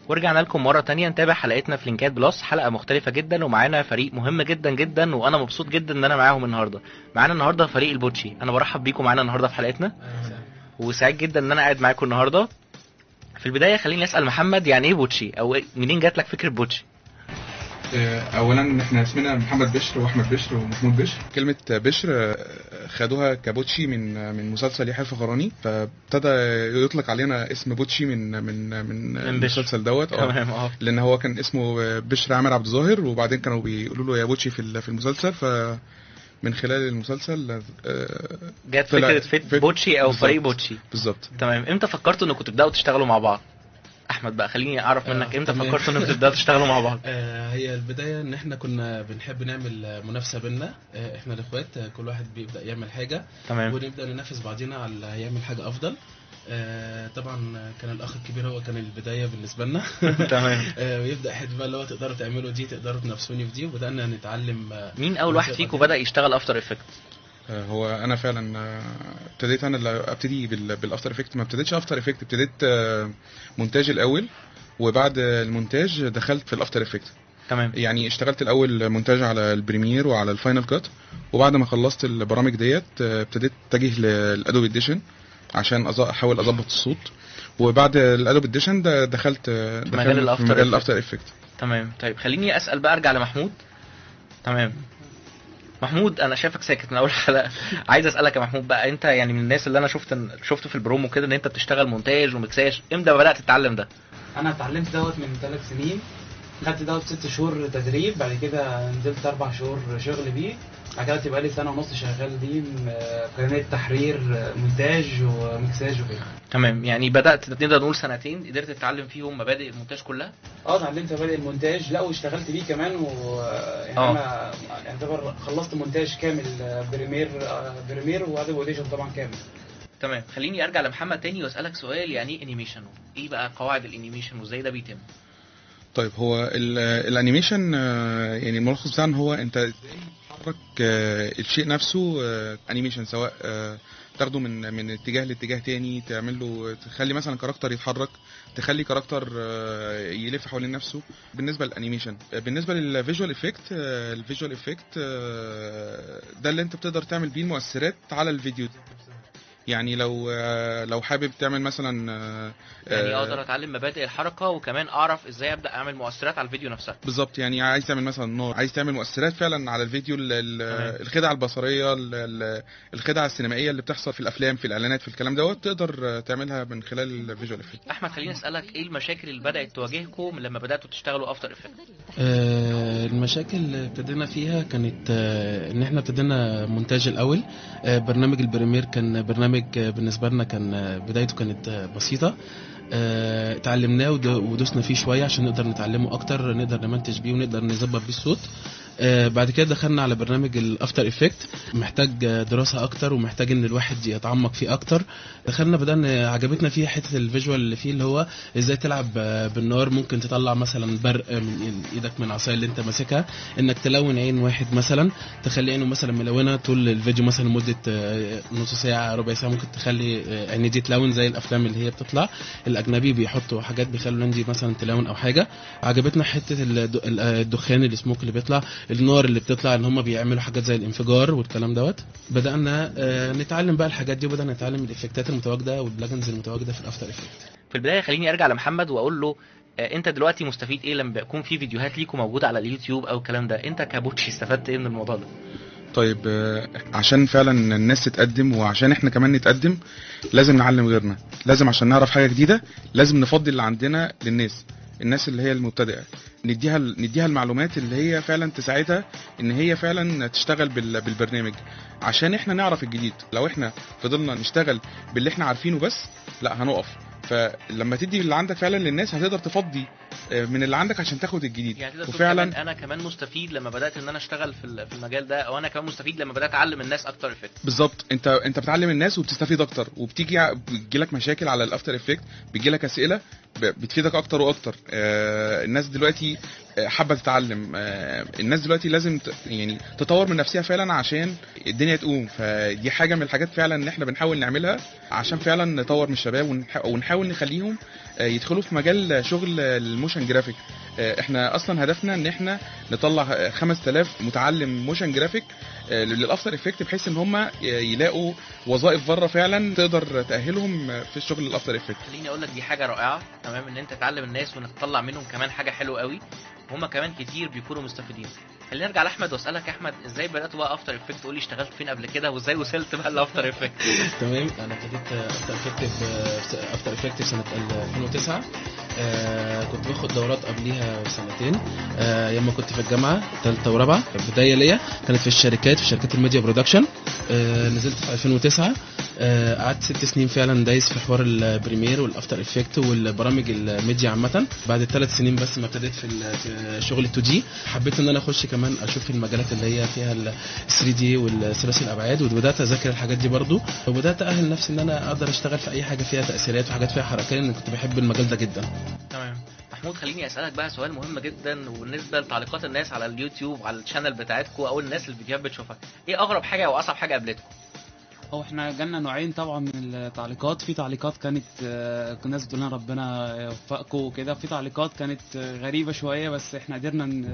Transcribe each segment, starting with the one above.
ورجعنا لكم مرة تانية نتابع حلقتنا في لينكات بلس، حلقة مختلفة جدا ومعانا فريق مهم جدا جدا، وانا مبسوط جدا ان انا معاهم النهاردة. معانا النهاردة فريق البوتشي. انا برحب بيكم معانا النهاردة في حلقتنا وسعيد جدا ان انا قاعد معاكم النهاردة. في البداية خليني اسأل محمد، يعني ايه بوتشي او منين جات لك فكرة بوتشي؟ اولا احنا اسمنا محمد بشر واحمد بشر ومحمود بشر. كلمه بشر خدوها كبوتشي من مسلسل يحيى الفخراني، فابتدى يطلق علينا اسم بوتشي من المسلسل دوت. تمام. لان هو كان اسمه بشر عامر عبد الظاهر، وبعدين كانوا بيقولوا له يا بوتشي في المسلسل، من خلال المسلسل جت فكرة بوتشي او فريق بوتشي. بالظبط. تمام. امتى فكرتوا انكم تبداوا تشتغلوا مع بعض؟ احمد بقى خليني اعرف منك امتى فكرتوا انكم تبداوا تشتغلوا مع بعض؟ هي البدايه ان احنا كنا بنحب نعمل منافسه بينا، احنا الاخوات كل واحد بيبدا يعمل حاجه. تمام. ونبدا ننافس بعضينا على اللي هيعمل حاجه افضل. طبعا كان الاخ الكبير هو كان البدايه بالنسبه لنا. تمام. ويبدا حد بقى اللي هو تقدروا تعملوا دي، تقدروا تنافسوني في دي، وبدانا نتعلم. مين اول واحد فيكم بدا يشتغل افتر افكت؟ هو انا فعلا ابتديت انا اللي ابتدي بالافتر افكت. ما ابتديتش افتر افكت، ابتديت مونتاج الاول، وبعد المونتاج دخلت في الافتر افكت. تمام. يعني اشتغلت الاول مونتاج على البريمير وعلى الفاينل كات، وبعد ما خلصت البرامج ديت ابتديت اتجه للادوب اديشن عشان احاول اظبط الصوت، وبعد الادوب اديشن دخلت مجال الافتر افكت. تمام. طيب خليني اسال بقى، ارجع لمحمود. تمام. محمود، انا شايفك ساكت من اول حلقه. عايز اسالك يا محمود بقى، انت يعني من الناس اللي انا شفته في البرومو كده ان انت بتشتغل مونتاج ومكساج، امتى بدات تتعلم ده؟ انا اتعلمت دوت من 3 سنين، خدت دوت 6 شهور تدريب، بعد كده نزلت 4 شهور شغل بيه، بعد كده تبقى لي سنه ونص شغال بيه قناه تحرير مونتاج ومكساج وكده. تمام. يعني بدات نقدر نقول سنتين قدرت تتعلم فيهم مبادئ المونتاج كلها؟ اتعلمت مبادئ المونتاج، لا واشتغلت بيه كمان، يعني انا يعتبر خلصت مونتاج كامل، بريمير وادوب اوديشن طبعا كامل. تمام. خليني ارجع لمحمد تاني واسالك سؤال، يعني ايه انيميشن؟ ايه بقى قواعد الانيميشن وازاي ده بيتم؟ طيب، هو الانيميشن يعني الملخص بتاعه هو انت ازاي تحرك الشيء نفسه انيميشن، سواء تاخده من اتجاه لاتجاه تاني، تعمل له تخلي مثلا كاركتر يتحرك، تخلي كاركتر يلف حوالين نفسه. بالنسبه للانيميشن. بالنسبه للفيجوال افكت، الفيجوال افكت ده اللي انت بتقدر تعمل بيه المؤثرات على الفيديو. يعني لو حابب تعمل مثلا يعني اقدر اتعلم مبادئ الحركه وكمان اعرف ازاي ابدا اعمل مؤثرات على الفيديو نفسها. بالظبط. يعني عايز تعمل مثلا نور، عايز تعمل مؤثرات فعلا على الفيديو، الخدع البصريه، الخدع السينمائيه اللي بتحصل في الافلام، في الاعلانات، في الكلام دوت، تقدر تعملها من خلال الفيجوال افكت. احمد، خليني اسالك ايه المشاكل اللي بدات تواجهكم لما بداتوا تشتغلوا افتر افكت؟ المشاكل اللي ابتدينا فيها كانت ان احنا ابتدينا مونتاج الاول. برنامج البريمير كان برنامج بالنسبه لنا كان بدايته كانت بسيطه، اتعلمناه ودوسنا فيه شويه عشان نقدر نتعلمه اكتر، نقدر نمنتج بيه ونقدر نظبط بيه الصوت. بعد كده دخلنا على برنامج الافتر افكت، محتاج دراسه اكتر ومحتاج ان الواحد يتعمق فيه اكتر. دخلنا بدأنا عجبتنا فيه حته الفيجوال اللي فيه، اللي هو ازاي تلعب بالنار، ممكن تطلع مثلا برق من ايدك، من العصايه اللي انت ماسكها، انك تلون عين واحد مثلا، تخلي عينه مثلا ملونه طول الفيديو، مثلا لمده نص ساعه ربع ساعه، ممكن تخلي عيني دي تلون زي الافلام اللي هي بتطلع الاجنبي، بيحطوا حاجات بيخلوا عندي مثلا تلون او حاجه. عجبتنا حته الدخان السموك اللي بيطلع، النار اللي بتطلع، ان هم بيعملوا حاجات زي الانفجار والكلام دوت. بدأنا نتعلم بقى الحاجات دي، وبدأنا نتعلم الافكتات المتواجده والبلاجنز المتواجده في الافتر افكت. في البدايه خليني ارجع لمحمد واقول له انت دلوقتي مستفيد ايه لما بيكون في فيديوهات ليكم موجوده على اليوتيوب او الكلام ده؟ انت كبوتشي استفدت ايه من الموضوع ده؟ طيب، عشان فعلا الناس تتقدم وعشان احنا كمان نتقدم لازم نعلم غيرنا، لازم عشان نعرف حاجه جديده لازم نفضل اللي عندنا للناس اللي هي المبتدئه، نديها المعلومات اللي هي فعلا تساعدها ان هي فعلا تشتغل بالبرنامج، عشان احنا نعرف الجديد. لو احنا فضلنا نشتغل باللي احنا عارفينه بس، لا هنقف. فلما تدي اللي عندك فعلا للناس هتقدر تفضي من اللي عندك عشان تاخد الجديد. يعني وفعلا انا كمان مستفيد لما بدات ان انا اشتغل في المجال ده، او انا كمان مستفيد لما بدات اعلم الناس اكتر افكت. بالظبط. انت بتعلم الناس وبتستفيد اكتر، بتجي لك مشاكل على الافتر افكت، بيجي لك اسئله بتفيدك اكتر واكتر. الناس دلوقتي حابه تتعلم. الناس دلوقتي لازم يعني تطور من نفسها فعلا عشان الدنيا تقوم. فدي حاجه من الحاجات فعلا ان احنا بنحاول نعملها عشان فعلا نطور من الشباب ونحاول نخليهم يدخلوا في مجال شغل الموشن جرافيك. احنا اصلا هدفنا ان احنا نطلع 5000 متعلم موشن جرافيك للافتر افكت، بحيث ان هم يلاقوا وظائف بره فعلا تقدر تاهلهم في الشغل الافتر افكت. خليني اقول لك دي حاجه رائعه تمام، ان انت تعلم الناس وانك تطلع منهم كمان حاجه حلوه قوي، وهم كمان كتير بيكونوا مستفيدين. خلينا نرجع لاحمد واسالك يا احمد، ازاي بدات بقى افتر افكت؟ قول لي اشتغلت فين قبل كده وازاي وصلت بقى لافتر افكت؟ تمام. انا ابتديت افتر افكت في سنه 2009. كنت باخد دورات قبليها بسنتين. ياما كنت في الجامعه ثالثه ورابعه. البدايه ليا كانت في شركات الميديا برودكشن. نزلت في 2009. قعدت 6 سنين فعلا دايس في حوار البريمير والافتر افكت والبرامج الميديا عامه. بعد 3 سنين بس ما ابتديت في شغل 2 دي، حبيت ان انا اخش كمان اشوف المجالات اللي هي فيها ال 3 دي والثلاثي الابعاد، وبدات اذاكر الحاجات دي برضو، وبدات اهل نفسي ان انا اقدر اشتغل في اي حاجه فيها تاثيرات وحاجات فيها حركات، لان كنت بحب المجال ده جدا. تمام. محمود خليني اسالك بقى سؤال مهم جدا، وبالنسبه لتعليقات الناس على اليوتيوب على الشانل بتاعتكم او الناس اللي الفيديوهات بتشوفها، ايه اغرب حاجه او اصعب حاجه قابلتكم؟ هو احنا جالنا نوعين طبعا من التعليقات. في تعليقات كانت الناس بتقول لنا ربنا يوفقكم وكده، في تعليقات كانت غريبه شويه بس احنا قدرنا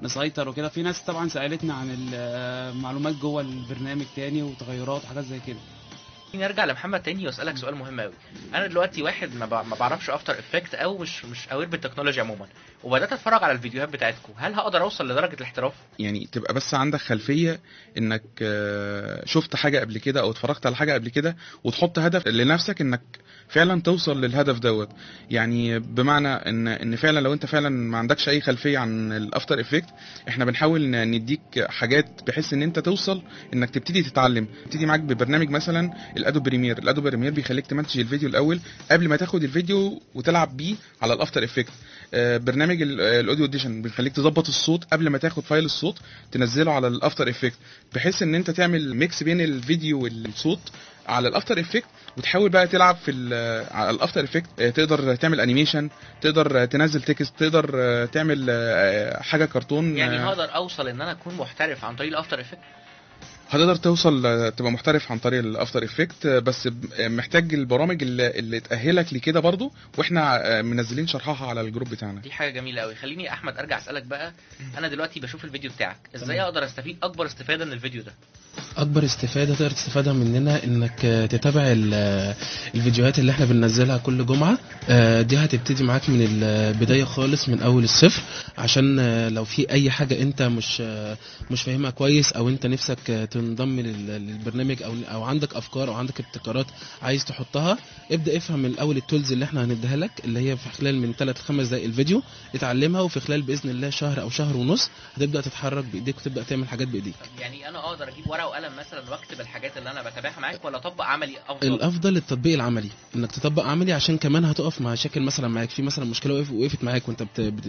نسيطر وكده. في ناس طبعا سالتنا عن المعلومات جوه البرنامج تاني وتغيرات وحاجات زي كده. نرجع لمحمد تاني واسالك سؤال مهم قوي. انا دلوقتي واحد ما بعرفش افتر افكت او مش اوير بالتكنولوجيا عموما، وبدات اتفرج على الفيديوهات بتاعتكم، هل هقدر اوصل لدرجه الاحتراف؟ يعني تبقى بس عندك خلفيه انك شفت حاجه قبل كده او اتفرجت على حاجه قبل كده، وتحط هدف لنفسك انك فعلا توصل للهدف دوت. يعني بمعنى ان فعلا لو انت فعلا ما عندكش اي خلفيه عن الافتر افكت، احنا بنحاول نديك حاجات بحيث ان انت توصل انك تبتدي تتعلم. تبتدي معاك ببرنامج مثلا الادوب بريمير بيخليك تمنتج الفيديو الاول قبل ما تاخد الفيديو وتلعب بيه على الافتر افكت. برنامج الاوديو اديشن بيخليك تظبط الصوت قبل ما تاخد فايل الصوت تنزله على الافتر افكت، بحيث ان انت تعمل ميكس بين الفيديو والصوت على الافتر افكت، وتحاول بقى تلعب في على الافتر افكت. تقدر تعمل انيميشن، تقدر تنزل تكست، تقدر تعمل حاجه كرتون. يعني هقدر اوصل ان انا اكون محترف عن طريق الافتر افكت؟ هتقدر توصل تبقى محترف عن طريق الافتر افكت، بس محتاج البرامج اللي تأهلك لكده برضو، واحنا منزلين شرحها على الجروب بتاعنا. دي حاجه جميله قوي. خليني احمد ارجع اسالك بقى، انا دلوقتي بشوف الفيديو بتاعك، ازاي اقدر استفيد اكبر استفاده من الفيديو ده؟ اكبر استفاده تقدر تستفادها مننا انك تتابع الفيديوهات اللي احنا بننزلها كل جمعه. دي هتبتدي معاك من البدايه خالص من اول الصفر، عشان لو في اي حاجه انت مش فاهمها كويس، او انت نفسك تنضم للبرنامج او عندك افكار او عندك ابتكارات عايز تحطها، ابدا افهم من الاول التولز اللي احنا هنديها لك، اللي هي في خلال من 3 ل 5 دقائق الفيديو اتعلمها، وفي خلال باذن الله شهر او شهر ونص هتبدا تتحرك بايديك وتبدا تعمل حاجات بايديك. يعني انا اقدر اجيب ورقه وقلم مثلا واكتب الحاجات اللي انا بتابعها معاك، ولا اطبق عملي افضل؟ الافضل التطبيق العملي، انك تطبق عملي، عشان كمان هتقف مع مشاكل مثلا معاك، في مثلا مشكله وقفت معاك وانت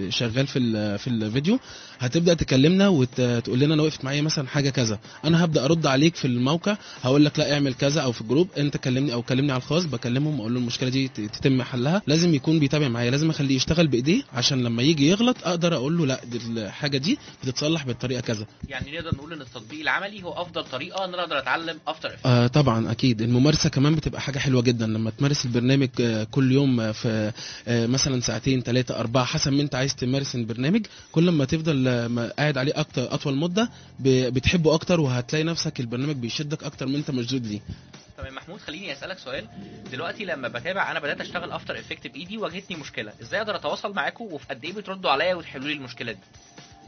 شغال في الفيديو، هتبدا تكلمنا وتقول لنا انا وقفت معايا مثلا حاجه كذا، انا هبدا ارد عليك في الموقع، هقول لك لا اعمل كذا، او في الجروب انت كلمني او كلمني على الخاص، بكلمهم اقول له المشكله دي تتم حلها. لازم يكون بيتابع معايا، لازم اخليه يشتغل بايديه، عشان لما يجي يغلط اقدر اقول له لا دي الحاجه دي بتتصلح بالطريقه كذا. يعني نقدر نقول ان التطبيق العملي هو افضل طريقه ان انا اقدر اتعلم افتر افكت؟ طبعا اكيد. الممارسه كمان بتبقى حاجه حلوه جدا، لما تمارس البرنامج كل يوم في مثلا ساعتين 3 4 حسب ما انت عايز تمارس البرنامج، كل ما تفضل قاعد عليه اطول مده بتحبه اكتر، وهتلاقي نفسك البرنامج بيشدك اكتر من انت مشدود ليه. تمام. محمود خليني اسالك سؤال، دلوقتي لما بتابع انا بدات اشتغل افتر افكت بايدي وواجهتني مشكله، ازاي اقدر اتواصل معاكم وفي قد ايه بتردوا عليا وتحلوا لي المشكله دي؟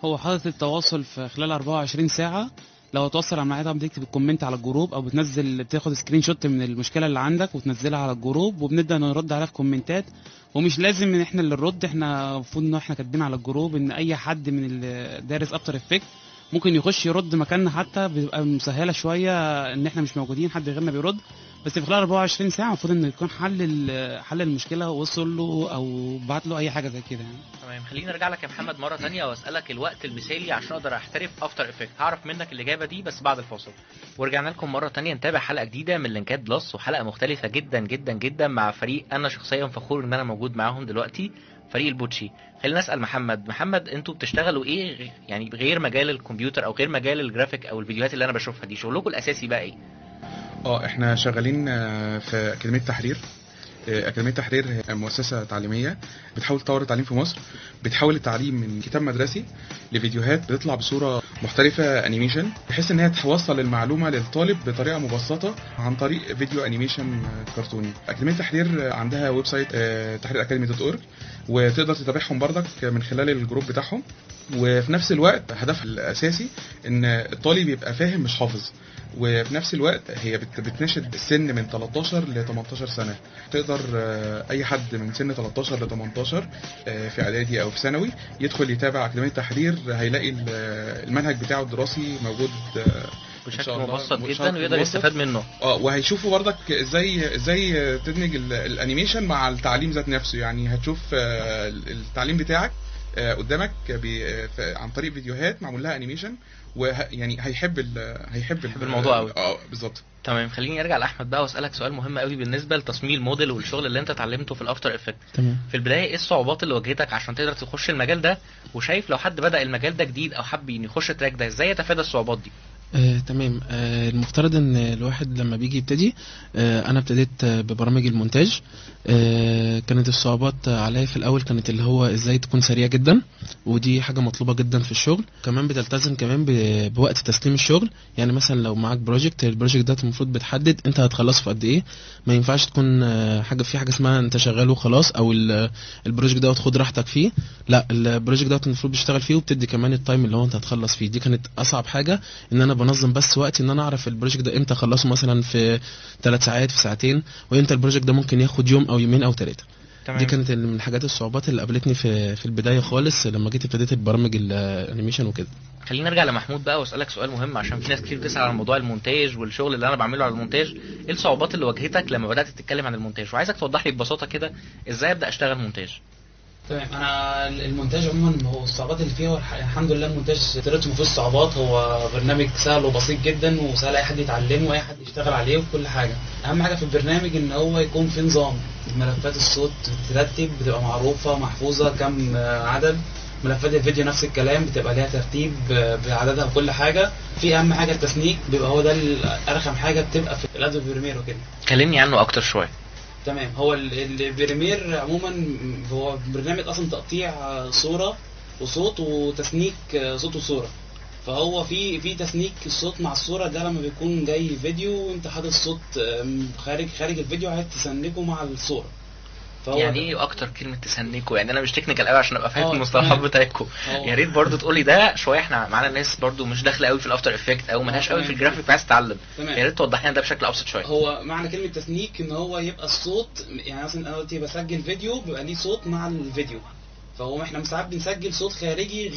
هو حاطط التواصل في خلال 24 ساعه. لو هتوصل معايا طبعا بتكتب الكومنت على الجروب، او بتاخد سكرين شوت من المشكله اللي عندك وتنزلها على الجروب، وبنبدا نرد عليها في كومنتات. ومش لازم ان احنا اللي نرد، احنا المفروض ان احنا كاتبين على الجروب ان اي حد من اللي دارس افتر افكت ممكن يخش يرد مكاننا، حتى بتبقى مسهله شويه ان احنا مش موجودين حد غيرنا بيرد، بس في خلال 24 ساعه المفروض ان يكون حل المشكله وصل له او بعت له اي حاجه زي كده يعني. تمام، خليني ارجع لك يا محمد مره تانية واسالك الوقت المثالي عشان اقدر احترف افتر افكت. هعرف منك الاجابه دي بس بعد الفاصل. ورجعنا لكم مره تانية نتابع حلقه جديده من لينكات بلس، وحلقه مختلفه جدا جدا جدا مع فريق انا شخصيا فخور ان انا موجود معاهم دلوقتي، فريق البوتشي. خلينا نسال محمد انتوا بتشتغلوا ايه يعني غير مجال الكمبيوتر او غير مجال الجرافيك او الفيديوهات اللي انا بشوفها دي؟ شغلكم الاساسي بقى ايه؟ احنا شغالين في اكاديميه تحرير. أكاديمية تحرير هي مؤسسة تعليمية بتحاول تطور التعليم في مصر، بتحول التعليم من كتاب مدرسي لفيديوهات بتطلع بصورة محترفة أنيميشن، بحيث إن هي توصل المعلومة للطالب بطريقة مبسطة عن طريق فيديو أنيميشن كرتوني. أكاديمية تحرير عندها ويب سايت tahriracademy.org، وتقدر تتابعهم برضك من خلال الجروب بتاعهم. وفي نفس الوقت هدفها الأساسي إن الطالب يبقى فاهم مش حافظ، وفي نفس الوقت هي بتناشد السن من 13 ل 18 سنة. تقدر أي حد من سن 13 ل 18 في إعدادي أو في ثانوي يدخل يتابع أكاديمية تحرير، هيلاقي المنهج بتاعه الدراسي موجود بشكل مبسط جدا ويقدر يستفاد منه. وهيشوفوا برضك ازاي تدمج الانيميشن مع التعليم ذات نفسه. يعني هتشوف التعليم بتاعك قدامك عن طريق فيديوهات معمول لها انيميشن، ويعني هيحب الموضوع قوي. بالظبط. تمام، خليني ارجع لاحمد بقى واسالك سؤال مهم قوي بالنسبه لتصميم الموديل والشغل اللي انت اتعلمته في الافتر افكت. تمام. في البدايه ايه الصعوبات اللي واجهتك عشان تقدر تخش المجال ده؟ وشايف لو حد بدا المجال ده جديد او حب يخش التراك ده ازاي يتفادى الصعوبات دي؟ تمام. المفترض ان الواحد لما بيجي يبتدي، انا ابتديت ببرامج المونتاج. كانت الصعوبات عليا في الاول كانت اللي هو ازاي تكون سريع جدا، ودي حاجه مطلوبه جدا في الشغل. كمان بتلتزم كمان بوقت تسليم الشغل. يعني مثلا لو معاك البروجكت ده المفروض بتحدد انت هتخلصه في قد ايه. ما ينفعش تكون حاجه اسمها انت شغال وخلاص، او البروجكت ده خد راحتك فيه. لا، البروجكت ده المفروض بتشتغل فيه وبتدي كمان التايم اللي هو انت هتخلص فيه. دي كانت اصعب حاجه، ان انا بنظم بس وقتي، ان انا اعرف البروجكت ده امتى اخلصه، مثلا في 3 ساعات، في ساعتين، وامتى البروجكت ده ممكن ياخد يوم او يومين او 3. دي كانت من الحاجات الصعوبات اللي قابلتني في البدايه خالص لما جيت ابتديت البرامج الانيميشن وكده. خلينا نرجع لمحمود بقى واسالك سؤال مهم، عشان في ناس كتير بتسال على موضوع المونتاج والشغل اللي انا بعمله على المونتاج. ايه الصعوبات اللي واجهتك لما بدات تتكلم عن المونتاج؟ وعايزك توضح لي ببساطه كده ازاي ابدا اشتغل مونتاج. تمام. انا المونتاج عموما هو الصعوبات اللي فيه الحمد لله المونتاج طريقته مفيش صعوبات، هو برنامج سهل وبسيط جدا وسهل اي حد يتعلمه واي حد يشتغل عليه وكل حاجه. اهم حاجه في البرنامج ان هو يكون في نظام، ملفات الصوت ترتب بتبقى معروفه محفوظه كم عدد، ملفات الفيديو نفس الكلام بتبقى ليها ترتيب بعددها وكل حاجه. في اهم حاجه التسنيك، بيبقى هو ده ارخم حاجه بتبقى في الادوبي بريمير وكده. كلمني عنه اكتر شويه. تمام. هو البريمير عموما هو برنامج اصلا تقطيع صوره وصوت وتسنيك صوت وصوره. فهو في تسنيك الصوت مع الصوره، ده لما بيكون جاي فيديو وانت حاطط الصوت خارج الفيديو عايز تسنكه مع الصوره. يعني ايه اكتر كلمه تسنكوا؟ يعني انا مش تكنيكال قوي عشان ابقى فاهم المصطلحات بتاعتكم. يا ريت برضو تقولي ده شويه، احنا معانا ناس برضو مش داخله قوي في الافتر افكت او ملهاش قوي في الجرافيك وعايز تتعلم. يا ريت توضح لنا ده بشكل ابسط شويه. هو معنى كلمه تسنيك ان هو يبقى الصوت، يعني مثلا انا دلوقتي بسجل فيديو بيبقى ليه صوت مع الفيديو، فهو احنا ساعات بنسجل صوت خارجي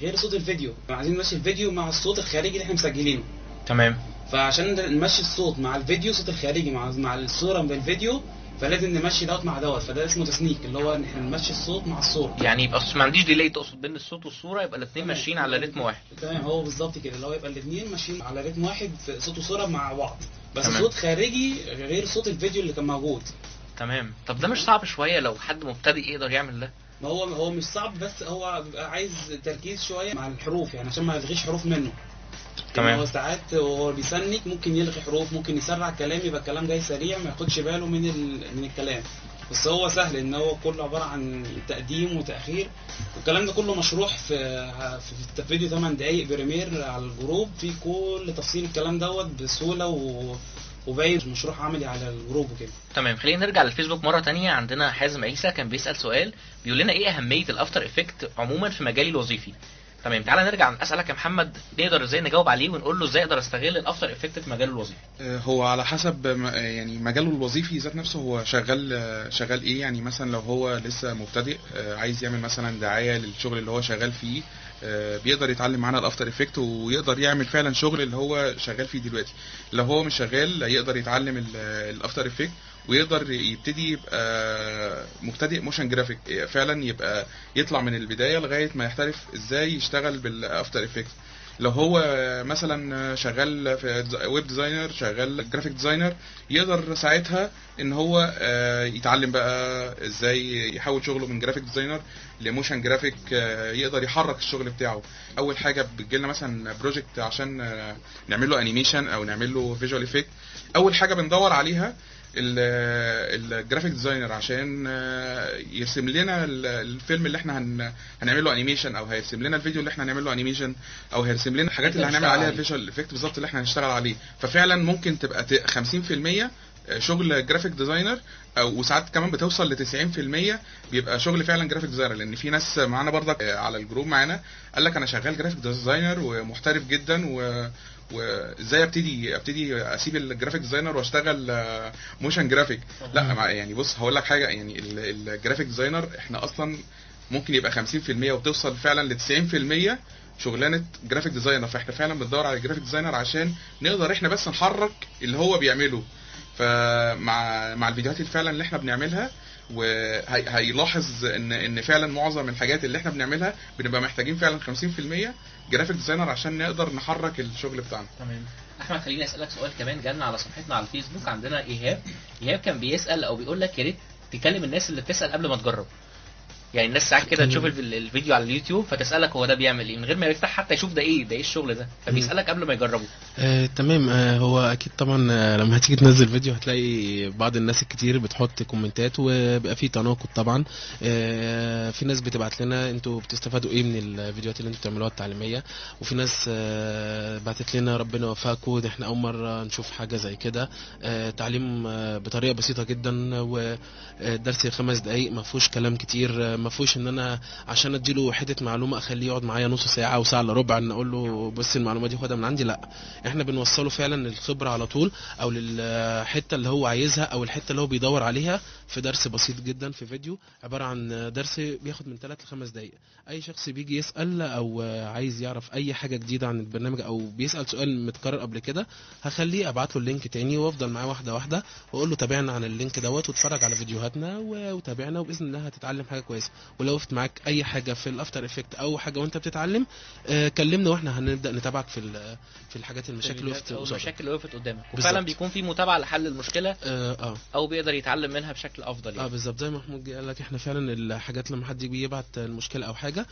غير صوت الفيديو، عايزين نمشي الفيديو مع الصوت الخارجي اللي احنا مسجلينه. تمام. فعشان نمشي الصوت مع الفيديو، صوت الخارجي مع الصوره بالفيديو، فلازم نمشي دوت مع دوت، فده اسمه تسنيك، اللي هو احنا نمشي الصوت مع الصوره. يعني يبقى ما عنديش ديلي تقصد بين الصوت والصوره، يبقى الاثنين ماشيين على رتم واحد. تمام، هو بالظبط كده، اللي هو يبقى الاثنين ماشيين على رتم واحد في صوت وصوره مع بعض، بس تمام. صوت خارجي غير صوت الفيديو اللي كان موجود. تمام. طب ده مش صعب شويه لو حد مبتدئ يقدر يعمل ده؟ ما هو مش صعب، بس هو بيبقى عايز تركيز شويه مع الحروف، يعني عشان ما يلغيش حروف منه. تمام. هو ساعات وهو بيسنك ممكن يلغي حروف، ممكن يسرع الكلام، يبقى الكلام جاي سريع ما ياخدش باله من الكلام. بس هو سهل، ان هو كله عباره عن تقديم وتاخير، والكلام ده كله مشروح في فيديو 8 دقايق بريمير على الجروب، في كل تفصيل الكلام دوت بسهوله وباين مشروح عملي على الجروب وكده. تمام. خلينا نرجع للفيسبوك مره تانية. عندنا حازم عيسى كان بيسال سؤال، بيقول لنا ايه اهميه الافتر افكت عموما في مجالي الوظيفي؟ تمام، تعالى نرجع اسالك يا محمد، نقدر ازاي نجاوب عليه ونقول له ازاي اقدر استغل الافتر افكت في مجاله الوظيفي؟ هو على حسب يعني مجاله الوظيفي ذات نفسه، هو شغال ايه. يعني مثلا لو هو لسه مبتدئ عايز يعمل مثلا دعاية للشغل اللي هو شغال فيه، بيقدر يتعلم معانا الافتر افكت ويقدر يعمل فعلا شغل اللي هو شغال فيه دلوقتي. لو هو مش شغال يقدر يتعلم الافتر افكت ويقدر يبتدي يبقى مبتدئ موشن جرافيك فعلا، يبقى يطلع من البداية لغاية ما يحترف ازاي يشتغل بالافتر افكت. لو هو مثلا شغال في ويب ديزاينر، شغال جرافيك ديزاينر، يقدر ساعتها ان هو يتعلم بقى ازاي يحول شغله من جرافيك ديزاينر لموشن جرافيك، يقدر يحرك الشغل بتاعه. اول حاجه بتجيلنا مثلا بروجكت عشان نعمل له انيميشن او نعمل له فيجوال افكت، اول حاجه بندور عليها الجرافيك ديزاينر عشان يرسم لنا الفيلم اللي احنا هنعمل له انيميشن، او هيرسم لنا الفيديو اللي احنا هنعمل له انيميشن، او هيرسم لنا الحاجات اللي هنعمل عليها فيجوال افكت بالظبط اللي احنا هنشتغل عليه. ففعلا ممكن تبقى 50% شغل جرافيك ديزاينر، او وساعات كمان بتوصل ل 90% بيبقى شغل فعلا جرافيك ديزاينر. لان في ناس معانا برضك على الجروب معانا قال لك انا شغال جرافيك ديزاينر ومحترف جدا، وازاي ابتدي اسيب الجرافيك ديزاينر واشتغل موشن جرافيك. لا يعني بص هقول لك حاجه، يعني الجرافيك ديزاينر احنا اصلا ممكن يبقى 50% وبتوصل فعلا ل 90% شغلانه جرافيك ديزاينر. فاحنا فعلا بندور على الجرافيك ديزاينر عشان نقدر احنا بس نحرك اللي هو بيعمله. فمع الفيديوهات فعلا اللي احنا بنعملها، وهيلاحظ ان فعلا معظم الحاجات اللي احنا بنعملها بنبقى محتاجين فعلا 50% جرافيك ديزاينر عشان نقدر نحرك الشغل بتاعنا. تمام. احمد خليني اسالك سؤال كمان جالنا على صفحتنا على الفيسبوك، عندنا ايهاب كان بيسال او بيقول لك يا ريت تكلم الناس اللي بتسال قبل ما تجرب. يعني الناس ساعات كده تشوف الفيديو على اليوتيوب فتسالك هو ده بيعمل ايه من غير ما يفتح حتى يشوف ده ايه الشغل ده، فبيسالك قبل ما يجربه. تمام. هو اكيد طبعا لما هتيجي تنزل فيديو هتلاقي بعض الناس الكتير بتحط كومنتات وبيبقى فيه تناقض طبعا. في ناس بتبعت لنا انتوا بتستفادوا ايه من الفيديوهات اللي انتوا بتعملوها التعليميه، وفي ناس بعتت لنا ربنا يوفقكم، ده احنا اول مره نشوف حاجه زي كده. تعليم بطريقه بسيطه جدا، ودرس 5 دقايق ما فيهوش كلام كتير، ما فيهوش ان انا عشان اديله حته معلومه اخليه يقعد معايا نص ساعه او ساعه الا ربع ان اقول له بص المعلومه دي خدها من عندي. لا، احنا بنوصله فعلا للخبره على طول، او للحته اللي هو عايزها او الحته اللي هو بيدور عليها في درس بسيط جدا، في فيديو عباره عن درس بياخد من 3 ل 5 دقائق. اي شخص بيجي يسال او عايز يعرف اي حاجه جديده عن البرنامج او بيسال سؤال متكرر قبل كده، هخليه ابعت له اللينك تاني وافضل معاه واحده واحده واقول له تابعنا عن اللينك دوت واتفرج على فيديوهاتنا وتابعنا، وباذن الله هتتعلم حاجه كويسه. ولو وقفت معاك اي حاجه في الافتر افكت او حاجه وانت بتتعلم كلمنا واحنا هنبدا نتابعك في الحاجات المشاكل اللي وقفت قدامك، وفعلا بيكون في متابعه لحل المشكله او بيقدر يتعلم منها بشكل افضل يعني. بالظبط زي ما محمود قال لك، احنا فعلا الحاجات لما حد بيبعت المشكله او حاجه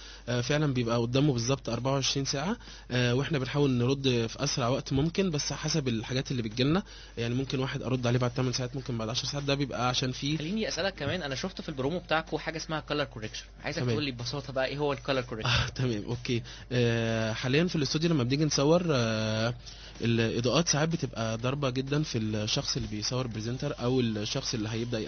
فعلا بيبقى قدامه بالظبط 24 ساعه، واحنا بنحاول نرد في اسرع وقت ممكن، بس حسب الحاجات اللي بتجيلنا. يعني ممكن واحد ارد عليه بعد 8 ساعات، ممكن بعد 10 ساعات، ده بيبقى عشان فيه. خليني اسالك كمان، انا شفت في البرومو بتاعكم حاجه اسمها كلر كوريكشن، عايزك تقول لي ببساطه بقى ايه هو الكلر كوريكشن. تمام اوكي. حاليا في الاستوديو لما بنيجي نصور الاضاءات ساعات بتبقى ضاربه جدا في الشخص اللي بيصور بريزنتر او الشخص اللي هيبدا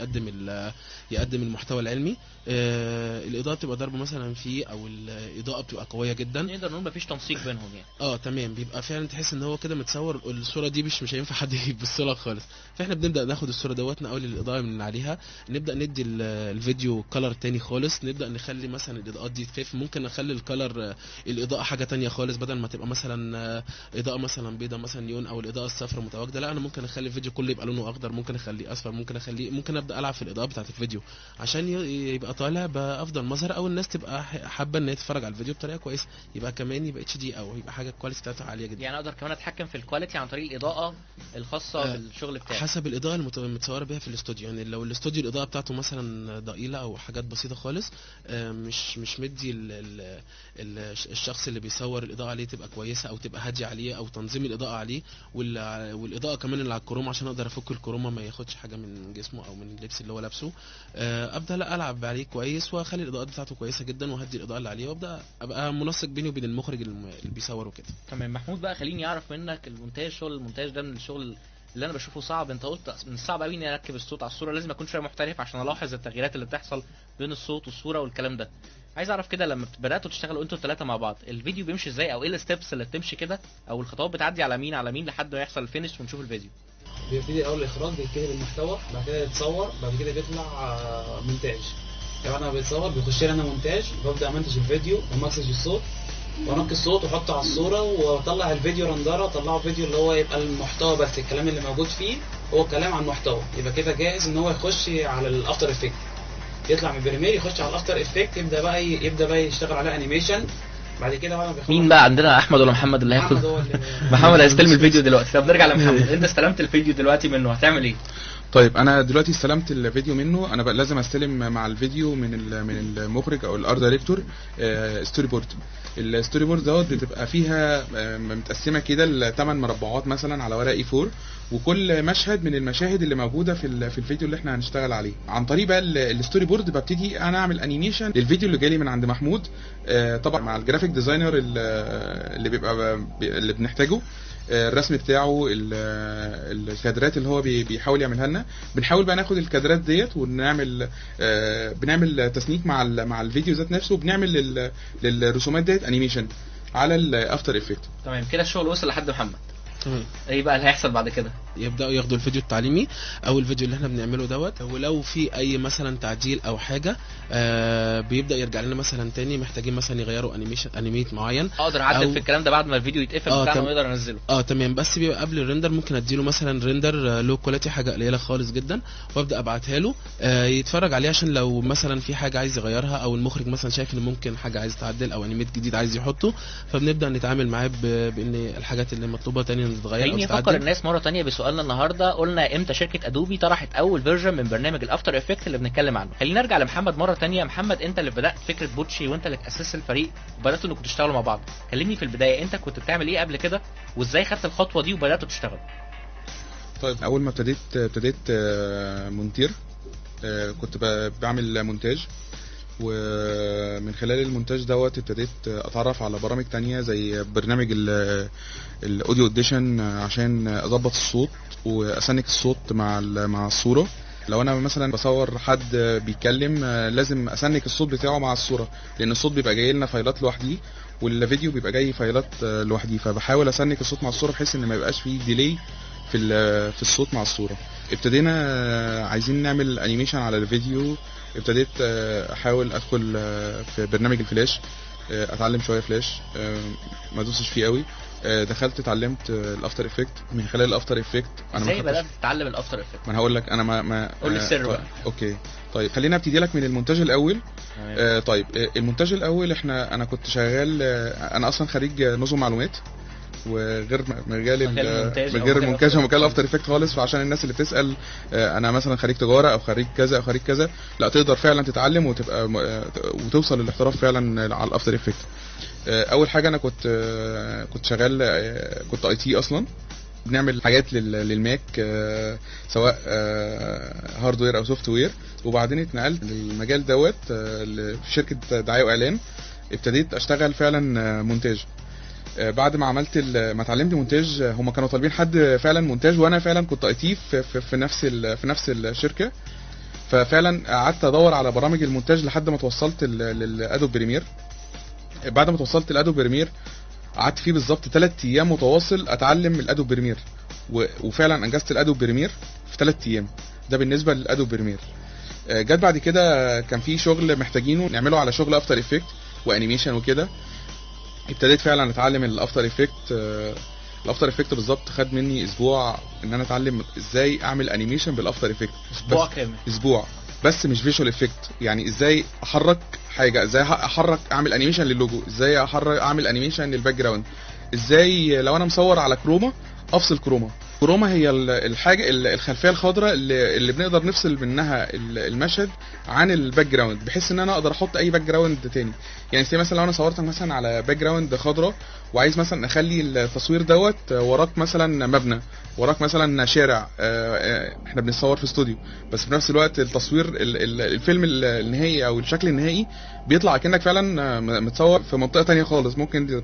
يقدم المحتوى العلمي. الاضاءه بتبقى ضاربه مثلا فيه، او الاضاءه بتبقى قويه جدا، نقدر نقول مفيش تنسيق بينهم يعني. تمام. بيبقى فعلا تحس ان هو كده متصور الصوره دي مش هينفع حد يبص لها خالص. فاحنا بنبدا ناخد الصوره دوت نقول الاضاءه من عليها، نبدا ندي الفيديو كلر تاني خالص، نبدا نخلي مثلا الاضاءات دي تخف، ممكن نخلي الكلر الاضاءه حاجه تانية خالص، بدل ما تبقى مثلا اضاءه مثلا بيضاء مثلا نيون او الاضاءه الصفراء متواجده، لا انا ممكن اخلي الفيديو كله يبقى لونه اخضر، ممكن اخليه اصفر، ممكن ابدا العب في الاضاءه بتاعه الفيديو عشان يبقى طالع بافضل مظهر، او الناس تبقى حابه ان هي تتفرج على الفيديو بطريقه كويسه، يبقى كمان يبقى اتش دي او يبقى حاجه الكواليتي بتاعتها عاليه جدا. يعني اقدر كمان اتحكم في الكواليتي عن طريق الاضاءه الخاصه بالشغل بتاعي حسب الاضاءه المتصوره بيها في الاستوديو. يعني لو الاستوديو الاضاءه بتاعته مثلا ضئيله او حاجات بسيطه خالص، مش مدي الشخص اللي بيصور الاضاءه عليه تبقى كويسه او تبقى هاديه عليه، او تنظيم الاضاءه عليه، والاضاءه كمان اللي على الكروما عشان اقدر افك الكروما ما ياخدش حاجه من جسمه او من اللبس اللي هو لابسه. ابدا العب عليه كويس واخلي الاضاءات بتاعته كويسه جدا، وهدي الاضاءه اللي عليه، وابدا ابقى منسق بيني وبين المخرج اللي بيصور وكده. تمام. محمود بقى خليني اعرف منك شغل المونتاج ده من الشغل اللي انا بشوفه صعب. انت قلت من الصعب قوي اني اركب الصوت على الصوره، لازم اكون شويه محترف عشان الاحظ التغييرات اللي بتحصل بين الصوت والصوره والكلام ده. عايز اعرف كده لما بداتوا تشتغلوا انتوا الثلاثه مع بعض، الفيديو بيمشي ازاي، او ايه الستبس اللي بتمشي كده، او الخطوات بتعدي على مين على مين لحد ما يحصل الفينش ونشوف الفيديو؟ بيبتدي الاول الاخراج، بيتكتب المحتوى، بعد كده يتصور، بعد كده بيطلع مونتاج. بعد ما بيتصور بيخش لي انا مونتاج، ببدا امنتج الفيديو ومكسج الصوت وانقي الصوت واحطه على الصوره واطلع الفيديو رندره، اطلعه فيديو اللي هو يبقى المحتوى بس، الكلام اللي موجود فيه هو كلام عن محتوى، يبقى كده جاهز ان هو يخش على الافتر افكت. يطلع من بريمير يخش على الافتر افكت، يبدا بقى يشتغل على انيميشن. بعد كده بقى مين بقى عندنا، احمد ولا محمد اللي هياخد؟ محمد هيستلم الفيديو دلوقتي. طب نرجع لمحمد، انت استلمت الفيديو دلوقتي منه، هتعمل ايه؟ طيب انا دلوقتي استلمت الفيديو منه، انا بقى لازم استلم مع الفيديو من المخرج او الارت دايركتور ستوري بورد. الستوري بورد دوت بتبقى فيها متقسمه كده ل 8 مربعات مثلا على ورق A4، وكل مشهد من المشاهد اللي موجوده في الفيديو اللي احنا هنشتغل عليه. عن طريق بقى الستوري بورد ببتدي انا اعمل انيميشن للفيديو اللي جالي من عند محمود، طبعا مع الجرافيك ديزاينر اللي بيبقى اللي بنحتاجه، الرسم بتاعه، الكادرات اللي هو بيحاول يعملها لنا. بنحاول بقى ناخد الكادرات ديت ونعمل بنعمل تسنيك مع الفيديو ذات نفسه، وبنعمل للرسومات ديت انيميشن على الافتر افكت. تمام كده الشغل وصل لحد محمد. تمام. ايه بقى اللي هيحصل بعد كده؟ يبداوا ياخدوا الفيديو التعليمي او الفيديو اللي احنا بنعمله دوت، ولو في اي مثلا تعديل او حاجه بيبدا يرجع لنا مثلا تاني، محتاجين مثلا يغيروا انيميت معين، اقدر اعدل في الكلام ده بعد ما الفيديو يتقفل بتاعنا ونقدر ننزله. تمام. بس بيبقى قبل الريندر ممكن اديله مثلا ريندر لو كواليتي، حاجه قليله خالص جدا، وابدا ابعتها له يتفرج عليها، عشان لو مثلا في حاجه عايز يغيرها، او المخرج مثلا شايف ان ممكن حاجه عايز تعدل او انيميت جديد عايز يحطه، فبنبدا نتعامل معاه بان الحاجات اللي مطلوبه تاني تتغير او تتعدل. نفكر الناس مره تانية بسؤالنا النهارده، قلنا امتى شركه ادوبي طرحت اول فيرجن من برنامج الافتر افكت اللي بنتكلم عنه. خلينا نرجع لمحمد مره تانية. محمد، انت اللي بدات فكره بوتشي وانت اللي اسست الفريق وبداتوا انكم تشتغلوا مع بعض. كلمني في البدايه، انت كنت بتعمل ايه قبل كده وازاي خدت الخطوه دي وبداتوا تشتغلوا؟ طيب اول ما ابتديت مونتير، كنت بعمل مونتاج، ومن خلال المونتاج دوت ابتديت اتعرف على برامج تانية زي برنامج الاوديو اديشن عشان اضبط الصوت واسنك الصوت مع الصوره. لو انا مثلا بصور حد بيتكلم لازم اسنك الصوت بتاعه مع الصوره، لان الصوت بيبقى جاي لنا فايلات لوحديه والفيديو بيبقى جاي فايلات لوحديه، فبحاول اسنك الصوت مع الصوره بحيث ان ما يبقاش فيه ديلي في الصوت مع الصوره. ابتدينا عايزين نعمل انيميشن على الفيديو، ابتديت احاول ادخل في برنامج الفلاش، اتعلم شويه فلاش، ما دوسش فيه قوي. دخلت اتعلمت الافتر افكت. من خلال الافتر افكت انا ازاي بدات تتعلم الافتر افكت؟ ما انا هقول لك، انا ما قول لي السر بقى. اوكي طيب خلينا ابتدي لك من المونتاج الاول. طيب المونتاج الاول انا كنت شغال، انا اصلا خريج نظم معلومات، وغير مجال المونتاج ومجال الافتر افكت خالص. فعشان الناس اللي بتسال انا مثلا خريج تجاره او خريج كذا او خريج كذا، لا تقدر فعلا تتعلم وتوصل للاحتراف فعلا على الافتر افكت. اول حاجه انا كنت شغال، كنت اي تي اصلا، بنعمل حاجات للماك سواء هاردوير او سوفت وير. وبعدين اتنقلت للمجال دوت في شركه دعايه واعلان، ابتديت اشتغل فعلا مونتاج. بعد ما اتعلمت مونتاج، هم كانوا طالبين حد فعلا مونتاج، وانا فعلا كنت اي تي في نفس الشركه. ففعلا قعدت ادور على برامج المونتاج لحد ما توصلت للادوب بريمير. بعد ما توصلت للادوب بريمير قعدت فيه بالظبط 3 ايام متواصل اتعلم الادوب بريمير، وفعلا انجزت الادوب بريمير في 3 ايام. ده بالنسبه للادوب بريمير. جت بعد كده كان في شغل محتاجينه نعمله على شغل افتر افكت وانيميشن وكده، ابتديت فعلا اتعلم الافتر افكت. الافتر افكت بالظبط خد مني اسبوع ان انا اتعلم ازاي اعمل انيميشن بالافتر افكت. اسبوع كامل؟ اسبوع بس مش فيجوال افكت، يعني ازاي احرك حاجه، ازاي اعمل انيميشن للوجو، ازاي اعمل انيميشن للباك جراوند، ازاي لو انا مصور على كروما افصل كروما. كروما هي الحاجه الخلفيه الخضراء اللي بنقدر نفصل منها المشهد عن الباك جراوند، بحيث ان انا اقدر احط اي باك جراوند تاني. يعني زي مثلا لو انا صورتك مثلا على باك جراوند خضراء وعايز مثلا اخلي التصوير دوت وراك مثلا مبنى، وراك مثلا شارع، احنا بنصور في استوديو، بس في نفس الوقت التصوير الفيلم النهائي او الشكل النهائي بيطلع كأنك فعلا متصور في منطقه تانية خالص. ممكن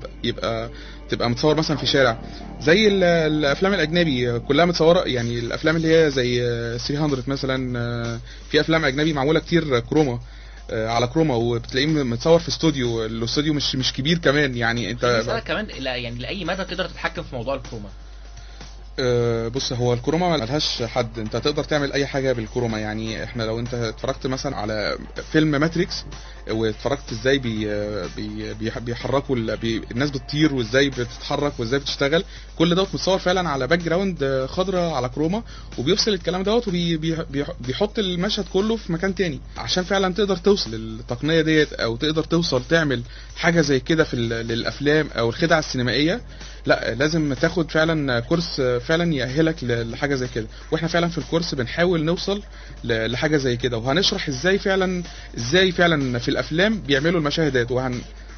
تبقى متصور مثلا في شارع، زي الافلام الاجنبي كلها متصوره، يعني الافلام اللي هي زي 300 مثلا، في افلام اجنبي معموله كتير كروما. على كروما، وبتلاقيه متصور في استوديو، الاستوديو مش كبير كمان يعني. انت بسألك كمان يعني لاي مدى تقدر تتحكم في موضوع الكروما؟ بص، هو الكروما ملهاش حد، انت تقدر تعمل اي حاجه بالكروما. يعني احنا لو انت اتفرجت مثلا على فيلم ماتريكس واتفرجت ازاي بيحركوا الناس بتطير وازاي بتتحرك وازاي بتشتغل، كل دوت متصور فعلا على باك جراوند خضراء على كروما، وبيفصل الكلام دوت وبيحط المشهد كله في مكان تاني عشان فعلا تقدر توصل للتقنيه ديت، او تقدر توصل تعمل حاجه زي كده في للافلام او الخدع السينمائيه. لا، لازم تاخد فعلا كورس فعلا يأهلك لحاجه زي كده، واحنا فعلا في الكورس بنحاول نوصل لحاجه زي كده، وهنشرح ازاي فعلا في الافلام بيعملوا المشاهدات،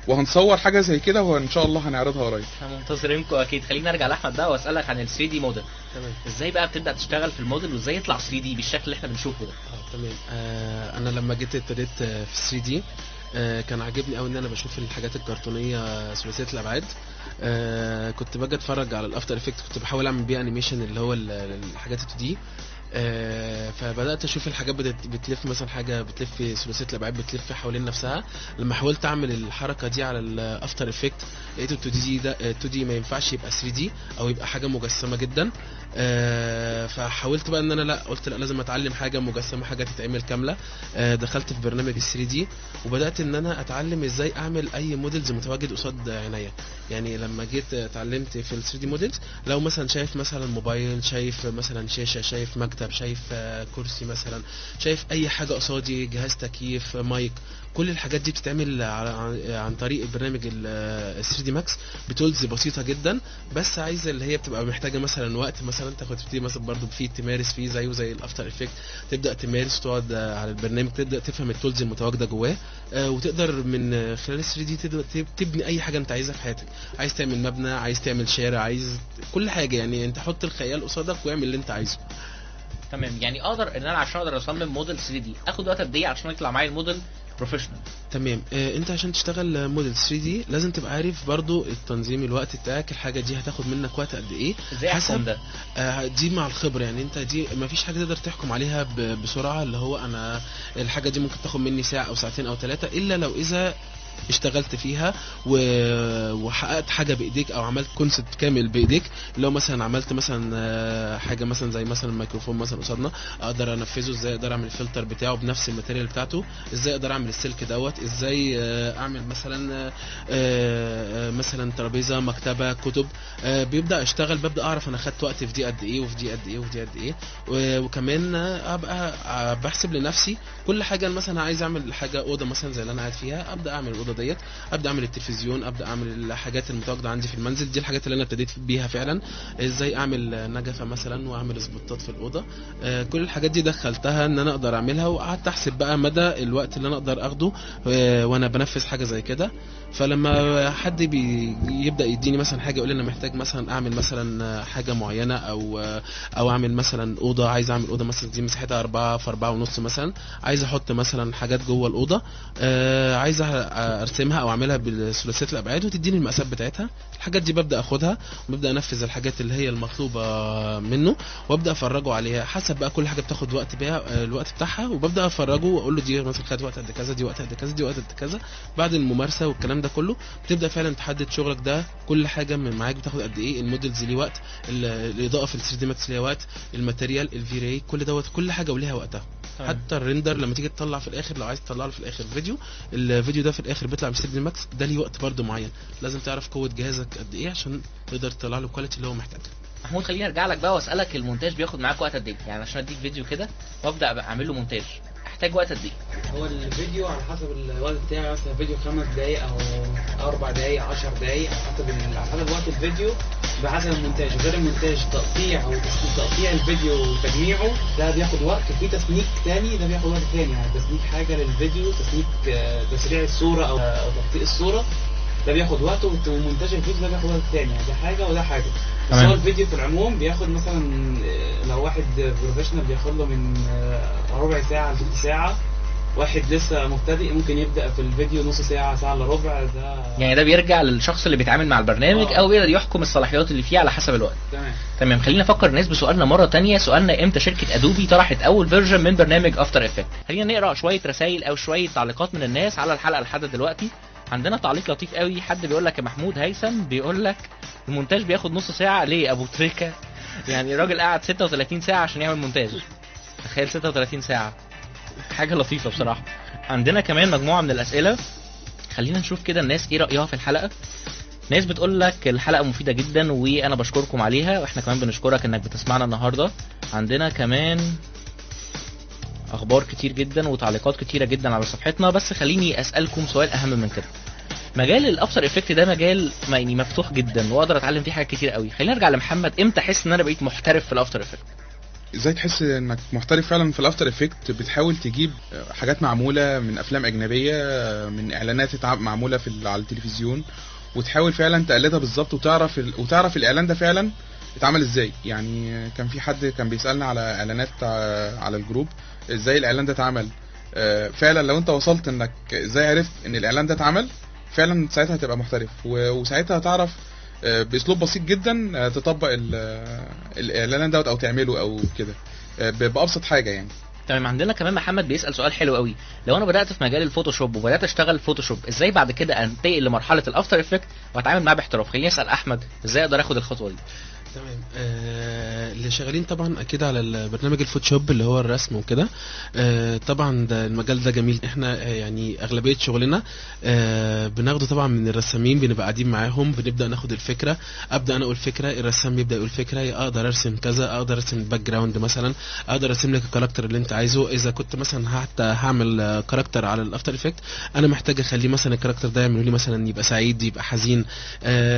وهنصور حاجه زي كده، وان شاء الله هنعرضها قريب. احنا منتظرينكم اكيد. خلينا نرجع لاحمد بقى واسالك عن ال 3 دي موديل. تمام. ازاي بقى بتبدا تشتغل في الموديل وازاي يطلع 3 دي بالشكل اللي احنا بنشوفه ده؟ تمام. انا لما جيت ابتديت في 3 دي كان عاجبني قوي ان انا بشوف الحاجات الكرتونيه ثلاثيه الابعاد. كنت باجي اتفرج على الافتر افكت، كنت بحاول اعمل بيه انيميشن اللي هو الحاجات 2 دي. فبدات اشوف الحاجات بتلف، مثلا حاجه بتلف ثلاثيه الابعاد بتلف حوالين نفسها. لما حاولت اعمل الحركه دي على الافتر افكت لقيت ال 2 دي ده 2 دي ما ينفعش يبقى 3 دي او يبقى حاجه مجسمه جدا. فحاولت بقى ان انا قلت لا، لازم اتعلم حاجه مجسمه، حاجه تتعمل كامله. دخلت في برنامج ال 3 دي وبدات ان انا اتعلم ازاي اعمل اي موديلز متواجد قصاد عينيا. يعني لما جيت اتعلمت في ال 3 دي موديلز، لو مثلا شايف مثلا موبايل، شايف مثلا شاشه، شايف مكتب، شايف كرسي مثلا، شايف اي حاجه قصادي، جهاز تكييف، مايك، كل الحاجات دي بتتعمل عن طريق البرنامج ال 3 دي ماكس بتولز بسيطه جدا، بس عايزه اللي هي بتبقى محتاجه مثلا وقت، مثلا تاخد فيه مثلا برضو فيه تمارس فيه زيه زي الافتر افكت، تبدا تمارس تقعد على البرنامج، تبدا تفهم التولز المتواجده جواه، وتقدر من خلال 3 دي تبني اي حاجه انت عايزها في حياتك. عايز تعمل مبنى، عايز تعمل شارع، عايز كل حاجه، يعني انت حط الخيال قصادك واعمل اللي انت عايزه. تمام. يعني اقدر ان انا عشان اقدر اصمم موديل 3 دي اخد وقت قد ايه عشان يطلع معايا الموديل بروفيشنال؟ تمام. انت عشان تشتغل موديل 3 دي لازم تبقى عارف برضو التنظيم الوقت بتاعك، الحاجه دي هتاخد منك وقت قد ايه، ازاي احكم ده؟ دي مع الخبره. يعني انت دي مفيش حاجه تقدر تحكم عليها بسرعه، اللي هو انا الحاجه دي ممكن تاخد مني ساعه او ساعتين او 3، الا لو اذا اشتغلت فيها وحققت حاجه بايديك او عملت كونسبت كامل بايديك. لو مثلا عملت مثلا حاجه مثلا زي مثلا الميكروفون مثلا قصادنا، اقدر انفذه ازاي، اقدر اعمل الفلتر بتاعه بنفس الماتيريال بتاعته، ازاي اقدر اعمل السلك دوت، ازاي اعمل مثلا ترابيزه، مكتبه، كتب. بيبدا اشتغل، ببدا اعرف انا خدت وقت في دي قد ايه، وفي دي قد ايه، وفي دي قد ايه. وكمان ابقى بحسب لنفسي كل حاجه. مثلا عايز اعمل حاجه اوضه مثلا زي اللي انا قاعد فيها، ابدا اعمل الاوضه ديت، ابدا اعمل التلفزيون، ابدا اعمل الحاجات المتواجده عندي في المنزل. دي الحاجات اللي انا ابتديت بيها فعلا. ازاي اعمل نجفه مثلا واعمل سبوتات في الاوضه. كل الحاجات دي دخلتها ان انا اقدر اعملها، وقعدت احسب بقى مدى الوقت اللي انا اقدر اخده وانا بنفذ حاجه زي كده. فلما حد يبدا يديني مثلا حاجه، يقول لي انا محتاج مثلا اعمل مثلا حاجه معينه، او اعمل مثلا اوضه، عايز اعمل اوضه مثلا دي مساحتها 4 في 4.5 مثلا، عايز احط مثلا حاجات جوه الاوضه، عايز ارسمها او اعملها بالثلاثيه الابعاد وتديني المقاسات بتاعتها. الحاجات دي ببدا اخدها وببدا انفذ الحاجات اللي هي المطلوبه منه، وابدا افرجه عليها حسب بقى كل حاجه بتاخد وقت بيها الوقت بتاعها، وببدا افرجه واقول له دي مثلا خدت وقت قد كذا، دي وقت قد كذا، دي وقت قد كذا. بعد الممارسه والكلام ده كله بتبدا فعلا تحدد شغلك ده، كل حاجه من معاك بتاخد قد ايه، الموديلز ليه وقت، الاضاءه في ال 3 دي ماكس ليها وقت، الماتيريال، الفي راي، كل دوت كل حاجه وليها وقتها. حتى الريندر لما تيجي تطلع في الاخر، لو عايز تطلع له في الاخر الفيديو ده في الاخر بيطلع ب 3 دي ماكس، ده ليه وقت برده معين، لازم تعرف قوه جهازك قد ايه عشان تقدر تطلع له الكواليتي اللي هو محتاجها. محمود، خليني ارجع لك بقى واسالك، المونتاج بياخد معاك وقت قد ايه؟ يعني عشان اديك فيديو كده وابدا اعمل له مونتاج احتاج وقت قد ايه؟ هو الفيديو على حسب الوقت بتاعي، مثلا فيديو 5 دقايق او 4 دقايق 10 دقايق، على حسب وقت الفيديو، بحسب المونتاج. غير المونتاج تقطيع تقطيع الفيديو وتجميعه ده بياخد وقت، وفي تسنيك تاني ده بياخد وقت تاني. يعني تسنيك حاجه للفيديو، تسنيك تسريع الصوره او تبطيء الصوره ده بياخد وقت، ومونتاج الفيديو ده بياخد وقت تاني. يعني ده حاجه وده حاجه. بس هو الفيديو في العموم بياخد مثلا لو واحد بروفيشنال بياخد له من ربع ساعه لثلث ساعه، واحد لسه مبتدئ ممكن يبدا في الفيديو نص ساعه، ساعه الا ربع. ده يعني ده بيرجع للشخص اللي بيتعامل مع البرنامج او بيقدر يحكم الصلاحيات اللي فيه على حسب الوقت. تمام. خلينا نفكر الناس بسؤالنا مره تانية. سؤالنا امتى شركه ادوبي طرحت اول فيرجن من برنامج افتر افكت؟ خلينا نقرا شويه رسائل او شويه تعليقات من الناس على الحلقه لحد دلوقتي. عندنا تعليق لطيف قوي، حد بيقول لك يا محمود هيثم بيقول لك المونتاج بياخد نص ساعه ليه ابو تريكه؟ يعني الراجل قعد 36 ساعه عشان يعمل مونتاج. تخيل 36 ساعه، حاجه لطيفه بصراحه. عندنا كمان مجموعه من الاسئله، خلينا نشوف كده الناس ايه رايها في الحلقه. ناس بتقول لك الحلقه مفيده جدا وانا بشكركم عليها، واحنا كمان بنشكرك انك بتسمعنا النهارده. عندنا كمان اخبار كتير جدا وتعليقات كتيره جدا على صفحتنا، بس خليني اسالكم سؤال اهم من كده. مجال الافتر افكت ده مجال يعني مفتوح جدا واقدر اتعلم فيه حاجات كتير قوي. خلينا نرجع لمحمد، امتى احس ان انا بقيت محترف في الافتر افكت؟ ازاي تحس انك محترف فعلا في الافتر افكت؟ بتحاول تجيب حاجات معموله من افلام اجنبيه، من اعلانات معموله على التلفزيون، وتحاول فعلا تقلدها بالظبط، وتعرف الاعلان ده فعلا اتعمل ازاي. يعني كان في حد كان بيسالنا على اعلانات على الجروب، ازاي الاعلان ده اتعمل. فعلا لو انت وصلت انك ازاي عرفت ان الاعلان ده اتعمل، فعلا ساعتها هتبقى محترف، وساعتها هتعرف باسلوب بسيط جدا تطبق الاعلان دوت او تعمله او كده بابسط حاجه يعني. تمام. عندنا كمان محمد بيسال سؤال حلو قوي، لو انا بدات في مجال الفوتوشوب وبدات اشتغل فوتوشوب، ازاي بعد كده انتقل لمرحله الافتر افكت واتعامل معاه باحتراف؟ خليني اسال احمد، ازاي اقدر اخد الخطوه دي؟ تمام. اللي شغالين طبعا اكيد على البرنامج الفوتوشوب اللي هو الرسم وكده، طبعا ده المجال ده جميل. احنا يعني اغلبيه شغلنا بناخده طبعا من الرسامين، بنبقى قاعدين معاهم، بنبدا ناخد الفكره، ابدا انا اقول فكره، الرسام يبدا يقول فكره، اقدر ارسم كذا، اقدر ارسم الباك جراوند مثلا، اقدر ارسم لك الكاركتر اللي انت عايزه. اذا كنت مثلا حتى هعمل كاركتر على الافتر افكت، انا محتاج اخليه مثلا الكاركتر ده يعمل لي مثلا يبقى سعيد، يبقى حزين،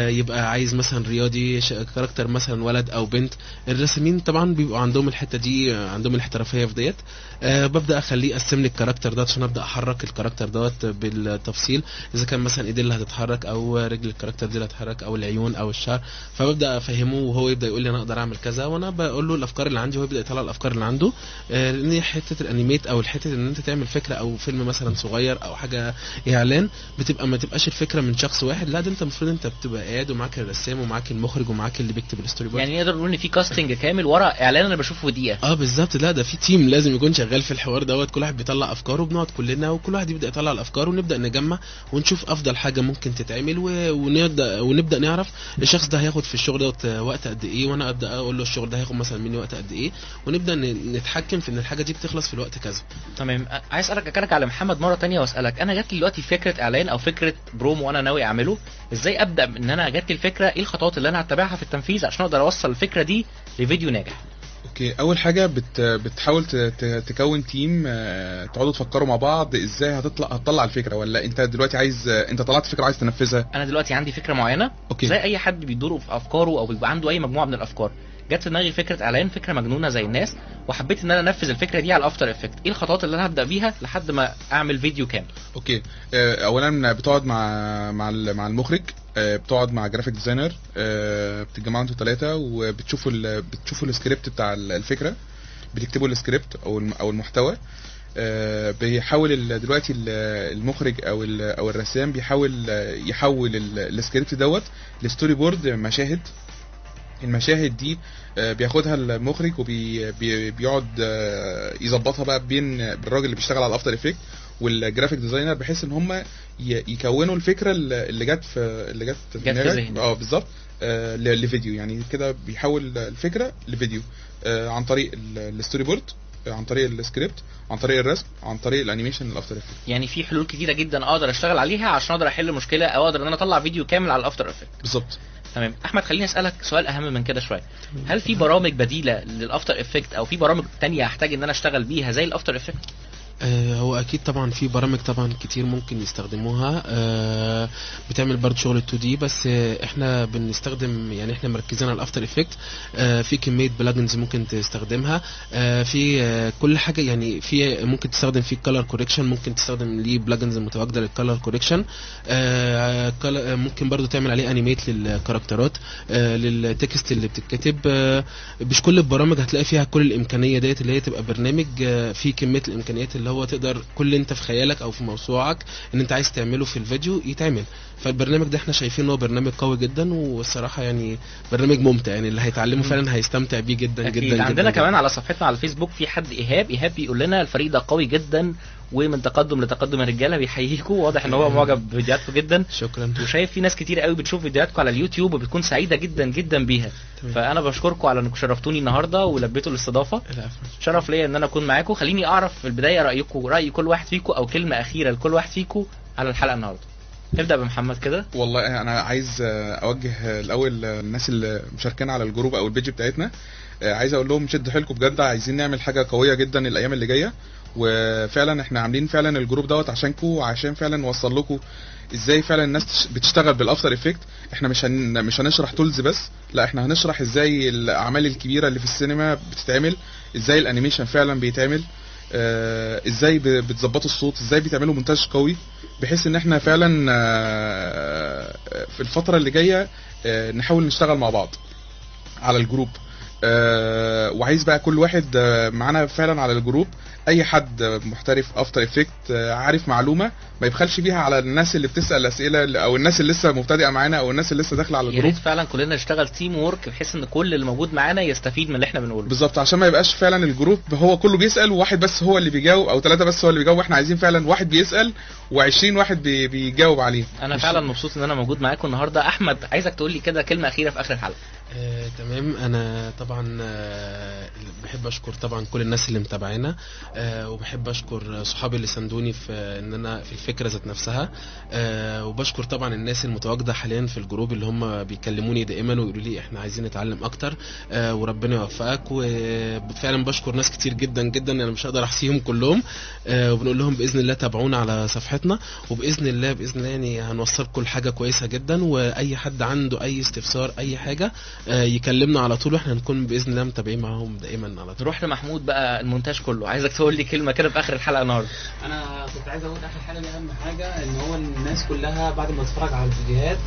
يبقى عايز مثلا رياضي، كاركتر مثلا ولد او بنت. الرسامين طبعا بيبقوا عندهم الحته دي، عندهم الاحترافيه في ديت. ببدا اخليه يقسم لي الكاركتر ده عشان ابدا احرك الكاركتر دوت بالتفصيل، اذا كان مثلا ايديه اللي هتتحرك او رجل الكاركتر دي اللي هتتحرك او العيون او الشعر. فببدا افهمه وهو يبدا يقول لي انا اقدر اعمل كذا، وانا بقول له الافكار اللي عندي وهو يبدا يطلع الافكار اللي عنده. لان حته الانيميت او الحته ان انت تعمل فكره او فيلم مثلا صغير او حاجه اعلان، بتبقى ما تبقاش الفكره من شخص واحد، لا ده انت المفروض انت بتبقى قاعد ومعاك الرسام ومعاك المخرج ومعاك اللي بيكتب الستوري بورد. يعني نقدر نقول ان في كاستنج كامل ورا اعلان انا بشوفه دقيقه. بالظبط. لا ده في تيم لازم يكون شغال في الحوار دوت، كل واحد بيطلع افكاره، وبنقعد كلنا وكل واحد يبدا يطلع الافكار، ونبدا نجمع ونشوف افضل حاجه ممكن تتعمل، ونبدا نعرف الشخص ده هياخد في الشغل دوت وقت قد ايه، وانا ابدا اقول له الشغل ده هياخد مثلا مني وقت قد ايه، ونبدا نتحكم في ان الحاجه دي بتخلص في الوقت كذا. تمام. عايز ارجع على محمد مره تانية واسالك، انا جات لي دلوقتي فكره اعلان او فكره برومو وانا ناوي اعمله، ازاي ابدا ان انا جات لي الفكره، ايه الخطوات اللي انا هتبعها في التنفيذ عشان اقدر اوصل الفكره دي لفيديو ناجح؟ اوكي، اول حاجه بتحاول تكون تيم، تقعدوا تفكروا مع بعض ازاي هتطلع الفكره، ولا انت دلوقتي عايز، انت طلعت فكره عايز تنفذها؟ انا دلوقتي عندي فكره معينه. أوكي. زي اي حد بيدور في افكاره او بيبقى عنده اي مجموعه من الافكار، جت في دماغي فكره اعلان، فكره مجنونه زي الناس، وحبيت ان انا انفذ الفكره دي على الافتر افكت. ايه الخطوات اللي انا هبدا بيها لحد ما اعمل فيديو كامل؟ اوكي، اولا بتقعد مع المخرج، بتقعد مع جرافيك ديزاينر، بتتجمعوا انتوا 3 وبتشوفوا السكريبت بتاع الفكره، بتكتبوا السكريبت او المحتوى. بيحاول دلوقتي المخرج او الرسام بيحاول يحول السكريبت دوت لستوري بورد، مشاهد. المشاهد دي بياخدها المخرج وبيقعد يظبطها بقى بين الراجل اللي بيشتغل على الافتر افكت والجرافيك ديزاينر، بحيث ان هم يكونوا الفكره اللي جت في دماغك. بالظبط، لفيديو. يعني كده بيحول الفكره لفيديو عن طريق الستوري بورد، عن طريق السكريبت، عن طريق الرسم، عن طريق الانيميشن الافتر افكت. يعني في حلول كتيره جدا اقدر اشتغل عليها عشان اقدر احل مشكله او اقدر ان انا اطلع فيديو كامل على الافتر افكت. بالظبط. تمام. احمد، خليني اسالك سؤال اهم من كده شويه، هل في برامج بديله للافتر افكت او في برامج تانية احتاج ان انا اشتغل بيها زي الافتر افكت؟ هو اكيد طبعا في برامج طبعا كتير ممكن يستخدموها، بتعمل برضه شغل 2D، بس احنا بنستخدم، يعني احنا مركزين على الافتر افكت. في كميه بلجنز ممكن تستخدمها، في كل حاجه، يعني في ممكن تستخدم فيه كلر كوريكشن، ممكن تستخدم ليه بلجنز متواجده للكلر كوريكشن. ممكن برضه تعمل عليه انيميت للكاركترات، للتكست اللي بتتكتب. مش كل البرامج هتلاقي فيها كل الامكانيه ديت اللي هي تبقى برنامج فيه كميه الامكانيات اللي اللي هو تقدر كل اللي انت في خيالك او في موسوعك ان انت عايز تعمله في الفيديو يتعمل. فالبرنامج ده احنا شايفين ان هو برنامج قوي جدا، والصراحه يعني برنامج ممتع، يعني اللي هيتعلمه فعلا هيستمتع بيه جدا أكيد. جدا عندنا جدا كمان على صفحتنا على الفيسبوك في حد ايهاب بيقول لنا الفريق ده قوي جدا ومن تقدم لتقدم، الرجاله بيحييكوا، واضح ان هو معجب بفيديوهاتكم جدا. شكرا. وشايف في ناس كتير قوي بتشوف فيديوهاتكم على اليوتيوب وبتكون سعيده جدا جدا بيها. تمام. فانا بشكركم على انكم شرفتوني النهارده ولبيتوا الاستضافه. شرف ليا ان انا اكون معاكم. خليني اعرف في البدايه رايكم، راي كل واحد فيكم او كلمه اخيره لكل واحد فيكم على الحلقه النهارده. نبدا بمحمد كده. والله انا عايز اوجه الاول الناس اللي مشاركين على الجروب او البيج بتاعتنا، عايز اقول لهم شدوا حيلكم بجد، عايزين نعمل حاجه قويه جدا الايام اللي جايه، وفعلا احنا عاملين فعلا الجروب دوت عشانكم، وعشان فعلا نوصل لكم ازاي فعلا الناس بتشتغل بالافتر افكت. احنا مش هنشرح تولز بس، لا احنا هنشرح ازاي الاعمال الكبيره اللي في السينما بتتعمل، ازاي الانيميشن فعلا بيتعمل، ازاي بتظبطوا الصوت، ازاي بتعملوا مونتاج قوي، بحيث ان احنا فعلا في الفتره اللي جايه نحاول نشتغل مع بعض على الجروب. وعايز بقى كل واحد معانا فعلا على الجروب، اي حد محترف افتر افكت عارف معلومه ما يبخلش بيها على الناس اللي بتسال اسئله، او الناس اللي لسه مبتدئه معانا، او الناس اللي لسه داخله على يا الجروب. ريت فعلا كلنا نشتغل تيم وورك بحيث ان كل اللي موجود معانا يستفيد من اللي احنا بنقوله. بالظبط، عشان ما يبقاش فعلا الجروب هو كله بيسال وواحد بس هو اللي بيجاوب، او 3 بس هو اللي بيجاوب. احنا عايزين فعلا واحد بيسال و20 واحد بيجاوب عليه. انا فعلا مبسوط ان انا موجود معاكم النهارده. احمد، عايزك تقول لي كده كلمه اخيره في اخر الحلقه. تمام. انا طبعا بحب اشكر طبعا كل الناس اللي متابعانا، وبحب اشكر صحابي اللي ساندوني في ان انا في الفكره ذات نفسها، وبشكر طبعا الناس المتواجده حاليا في الجروب اللي هم بيكلموني دائما ويقولوا لي احنا عايزين نتعلم اكتر، وربنا يوفقك. وفعلا بشكر ناس كتير جدا جدا انا مش هقدر احصيهم كلهم، وبنقول لهم باذن الله تابعونا على صفحتنا، وباذن الله يعني هنوصلكم لحاجه كويسه جدا. واي حد عنده اي استفسار اي حاجه يكلمنا على طول، واحنا هنكون باذن الله متابعين معاهم دائما على طول. نروح لمحمود بقى، المونتاج كله، عايزك تقول لي كلمه كده في اخر الحلقه النهارده. انا كنت عايز اقول اخر حاجه دي اهم حاجه، ان هو الناس كلها بعد ما تتفرج على الفيديوهات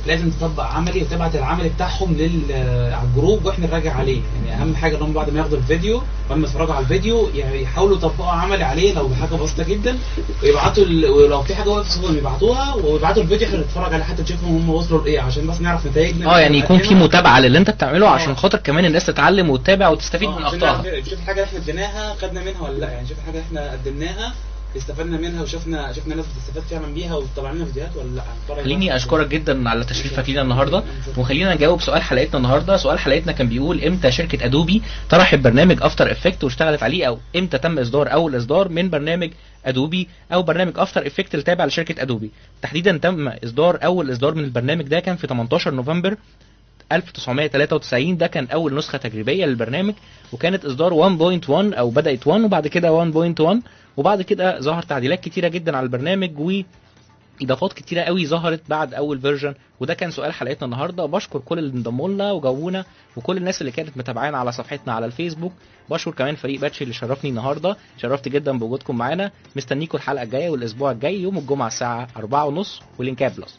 لازم تطبق عملي وتبعت العمل بتاعهم على الجروب واحنا نراجع عليه. يعني اهم حاجه انهم بعد ما ياخدوا الفيديو بعد ما يتفرجوا على الفيديو يعني يحاولوا يطبقوا عملي عليه لو بحاجه بسيطه جدا، ويبعتوا ولو في حاجه واقفه صغيره يبعتوها، ويبعتوا الفيديو احنا نتفرج عليه حتى نشوفهم هم وصلوا لايه، عشان بس نعرف نتائجنا. يعني يكون في متابعه للي انت بتعمله عشان خاطر كمان الناس تتعلم وتتابع وتستفيد من اخطائها. نشوف الحاجه اللي احنا اديناها خدنا منها ولا لا، يعني نشوف الحاجه اللي احنا قدمناها استفدنا منها وشفنا ناس بتستفاد فعلا بيها وطلع لنا فيديوهات ولا لا. خليني اشكرك جدا على تشريفك لينا النهارده، وخلينا نجاوب سؤال حلقتنا النهارده. سؤال حلقتنا كان بيقول امتى شركه ادوبي طرحت برنامج افتر افكت واشتغلت عليه، او امتى تم اصدار اول اصدار من برنامج ادوبي او برنامج افتر افكت اللي تابع لشركه ادوبي. تحديدا تم اصدار اول اصدار من البرنامج ده كان في 18 نوفمبر 1993. ده كان اول نسخه تجريبيه للبرنامج، وكانت اصدار 1.1 او بدات 1 وبعد كده 1.1، وبعد كده ظهر تعديلات كتيره جدا على البرنامج واضافات كتيره قوي ظهرت بعد اول فيرجن. وده كان سؤال حلقتنا النهارده. بشكر كل اللي انضموا لنا وجاوبونا وكل الناس اللي كانت متابعانا على صفحتنا على الفيسبوك. بشكر كمان فريق باتشي اللي شرفني النهارده، شرفت جدا بوجودكم معانا. مستنيكم الحلقه الجايه والاسبوع الجاي يوم الجمعه الساعه 4:30 ولينكات بلس.